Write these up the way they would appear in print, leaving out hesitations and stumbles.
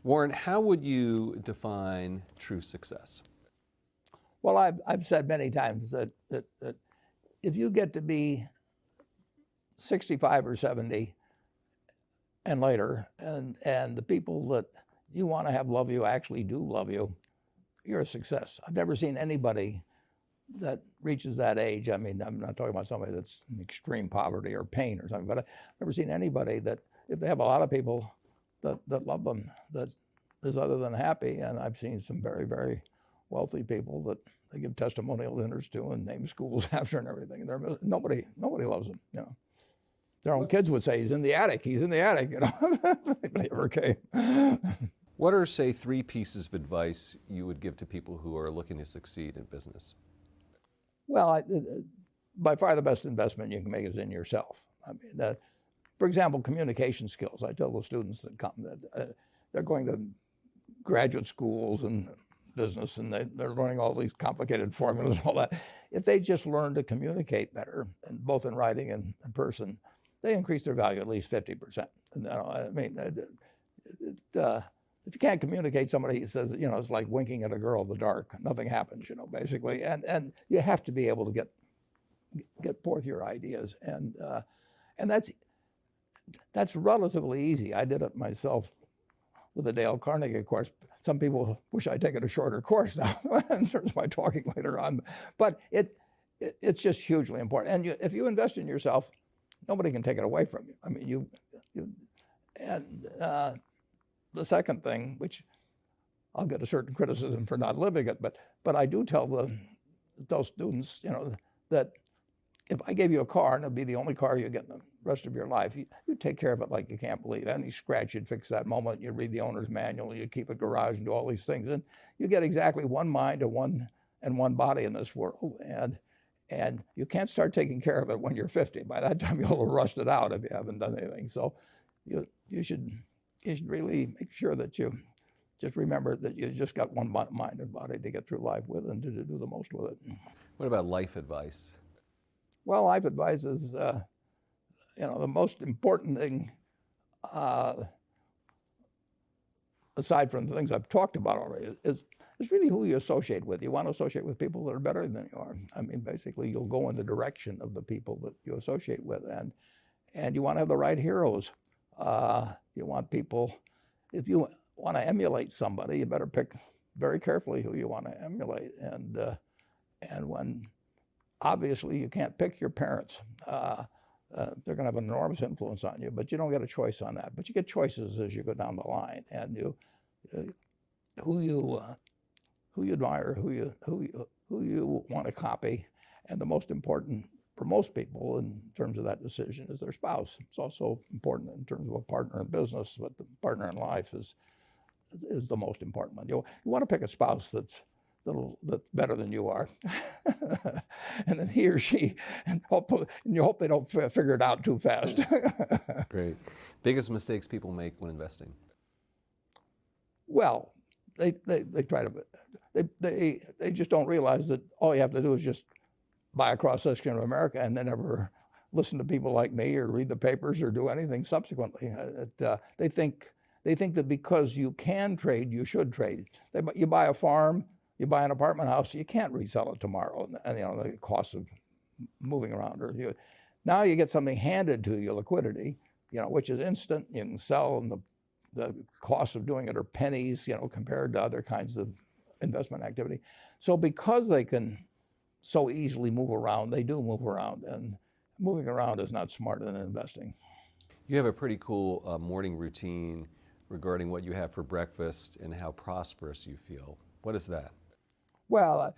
Warren, how would you define true success? Well, I've said many times that if you get to be 65 or 70 and later, and the people that you want to have love you actually do love you, you're a success. I've never seen anybody that reaches that age. I mean, I'm not talking about somebody that's in extreme poverty or pain or something, but I've never seen anybody that, if they have a lot of people that love them, that is other than happy. And I've seen some very, very wealthy people that they give testimonial dinners to and name schools after and everything. And nobody loves them, you know. Their own kids would say, he's in the attic, you know. But he never came. What are, say, 3 pieces of advice you would give to people who are looking to succeed in business? Well, by far the best investment you can make is in yourself. I mean, for example, communication skills. I tell the students that come that they're going to graduate schools and business, and they're learning all these complicated formulas and all that. If they just learn to communicate better, and both in writing and in person, they increase their value at least 50%. And, I mean, if you can't communicate, somebody says, you know, it's like winking at a girl in the dark. Nothing happens, you know, basically. And you have to be able to get forth your ideas, and that's relatively easy. I did it myself with the Dale Carnegie course. Some people wish I'd taken a shorter course now in terms of my talking later on, but it's just hugely important. And if you invest in yourself, nobody can take it away from you. I mean, the second thing, which I'll get a certain criticism for not living it, but I do tell those students, you know, that if I gave you a car and it'd be the only car you get in the rest of your life, you take care of it like you can't believe. Any scratch, you'd fix that moment. You read the owner's manual. You keep a garage and do all these things, and you get exactly one mind and one body in this world. And you can't start taking care of it when you're 50. By that time, you'll have rusted out if you haven't done anything. So you should really make sure that you just remember that you just got one mind and body to get through life with and to do the most with it. What about life advice? Well, life advice is, you know, the most important thing, aside from the things I've talked about already, is really who you associate with. You want to associate with people that are better than you are. I mean, basically, you'll go in the direction of the people that you associate with, and you want to have the right heroes. You want people, if you want to emulate somebody, you better pick very carefully who you want to emulate. And when obviously you can't pick your parents, they're going to have an enormous influence on you, but you don't get a choice on that. But you get choices as you go down the line, and who you admire, who you want to copy, and the most important for most people in terms of that decision is their spouse. It's also important in terms of a partner in business, but the partner in life is the most important one. You want to pick a spouse that's better than you are, and then he or she, and you hope they don't figure it out too fast. Great. Biggest mistakes people make when investing? Well, they try to, they just don't realize that all you have to do is just buy a cross-section of America and then never listen to people like me or read the papers or do anything subsequently. They think that because you can trade, you should trade. You buy a farm, you buy an apartment house, you can't resell it tomorrow, and you know the cost of moving around. Now you get something handed to you, liquidity, you know, which is instant. You can sell, and the cost of doing it are pennies, you know, compared to other kinds of investment activity. So because they can so easily move around, they do move around, and moving around is not smarter than investing. You have a pretty cool morning routine regarding what you have for breakfast and how prosperous you feel. What is that? Well,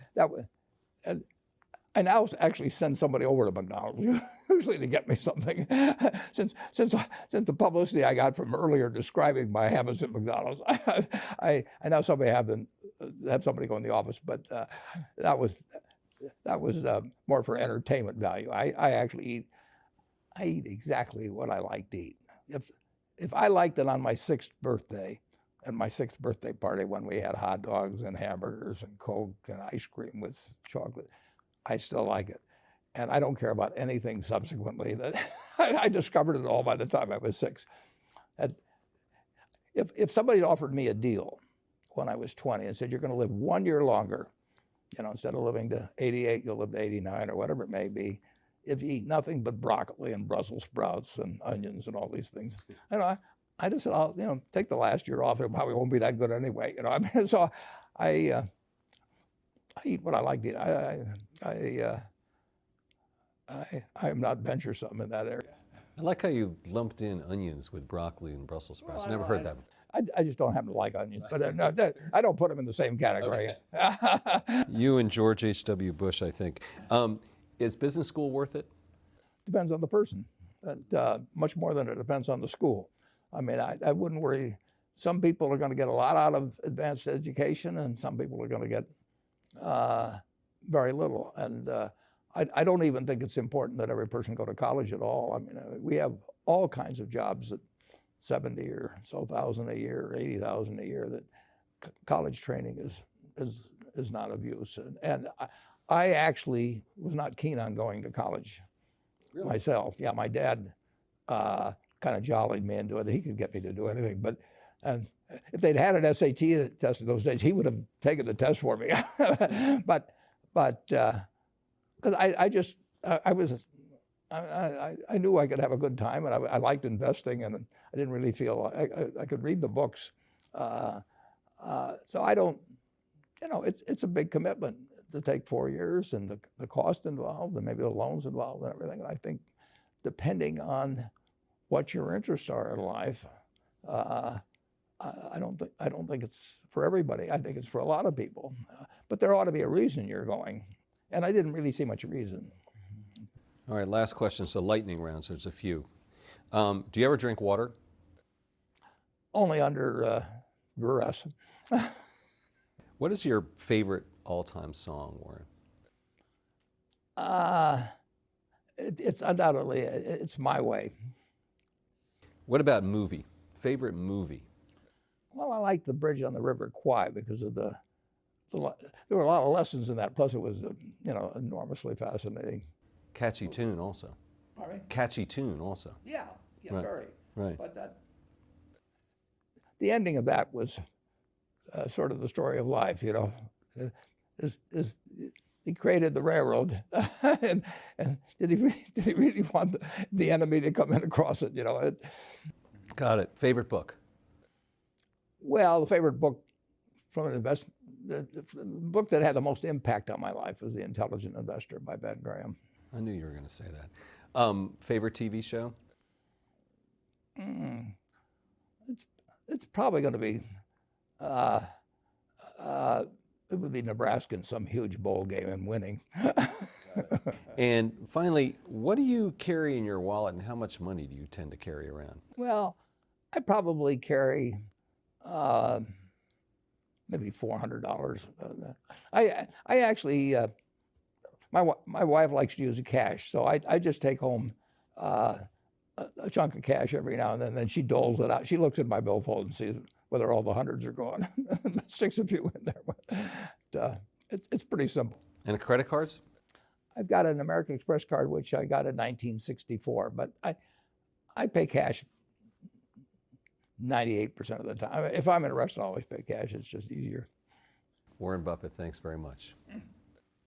I now actually send somebody over to McDonald's usually to get me something. Since the publicity I got from earlier describing my habits at McDonald's, I now have somebody go in the office, but that was more for entertainment value. I eat exactly what I like to eat. If I liked it on my 6th birthday, at my 6th birthday party when we had hot dogs and hamburgers and Coke and ice cream with chocolate, I still like it. And I don't care about anything subsequently. I discovered it all by the time I was 6. if somebody offered me a deal when I was 20 and said, you're going to live 1 year longer, instead of living to 88, you'll live to 89 or whatever it may be, if you eat nothing but broccoli and Brussels sprouts and onions and all these things. I just said, I'll take the last year off. It probably won't be that good anyway. I mean, so I eat what I like to eat. I'm not venturesome in that area. I like how you lumped in onions with broccoli and Brussels sprouts. Well, never heard that. I just don't happen to like onions, but no, I don't put them in the same category. Okay. You and George H.W. Bush, I think. Is business school worth it? Depends on the person. Much more than it depends on the school. I mean, I wouldn't worry. Some people are going to get a lot out of advanced education, and some people are going to get very little. And I don't even think it's important that every person go to college at all. I mean, we have all kinds of jobs at 70 or so thousand a year, 80,000 a year, that college training is not of use. And I actually was not keen on going to college myself. Yeah, my dad kind of jollied me into it. He could get me to do anything. But if they'd had an SAT test in those days, he would have taken the test for me. but because I knew I could have a good time, and I liked investing, and I didn't really feel I could read the books. So I don't, it's a big commitment to take 4 years, and the cost involved, and maybe the loans involved, and everything. And I think, depending on what your interests are in life, I don't think it's for everybody. I think it's for a lot of people, but there ought to be a reason you're going, and I didn't really see much reason. All right, last question. So lightning round, so there's a few. Do you ever drink water? Only under duress. What is your favorite all-time song, Warren? It's undoubtedly, it's My Way. What about movie? Favorite movie? Well, I like The Bridge on the River Kwai because of there were a lot of lessons in that. Plus, it was enormously fascinating. Catchy tune also. Pardon me? Catchy tune also. Yeah, Right. Very. Right. But the ending of that was sort of the story of life. He created the railroad, and did he really want the enemy to come in across it? Got it. Favorite book? Well, the favorite book from an the book that had the most impact on my life was The Intelligent Investor by Ben Graham. I knew you were going to say that. Favorite TV show? It's probably going to be it would be Nebraska in some huge bowl game and winning. And finally, what do you carry in your wallet, and how much money do you tend to carry around? Well, I probably carry maybe $400. I actually my wife likes to use the cash, so I just take home a chunk of cash every now and then she doles it out. She looks at my billfold and sees whether all the hundreds are gone. Sticks a few in there. But it's pretty simple. And credit cards? I've got an American Express card, which I got in 1964, but I pay cash 98% of the time. If I'm in a restaurant, I always pay cash. It's just easier. Warren Buffett, thanks very much.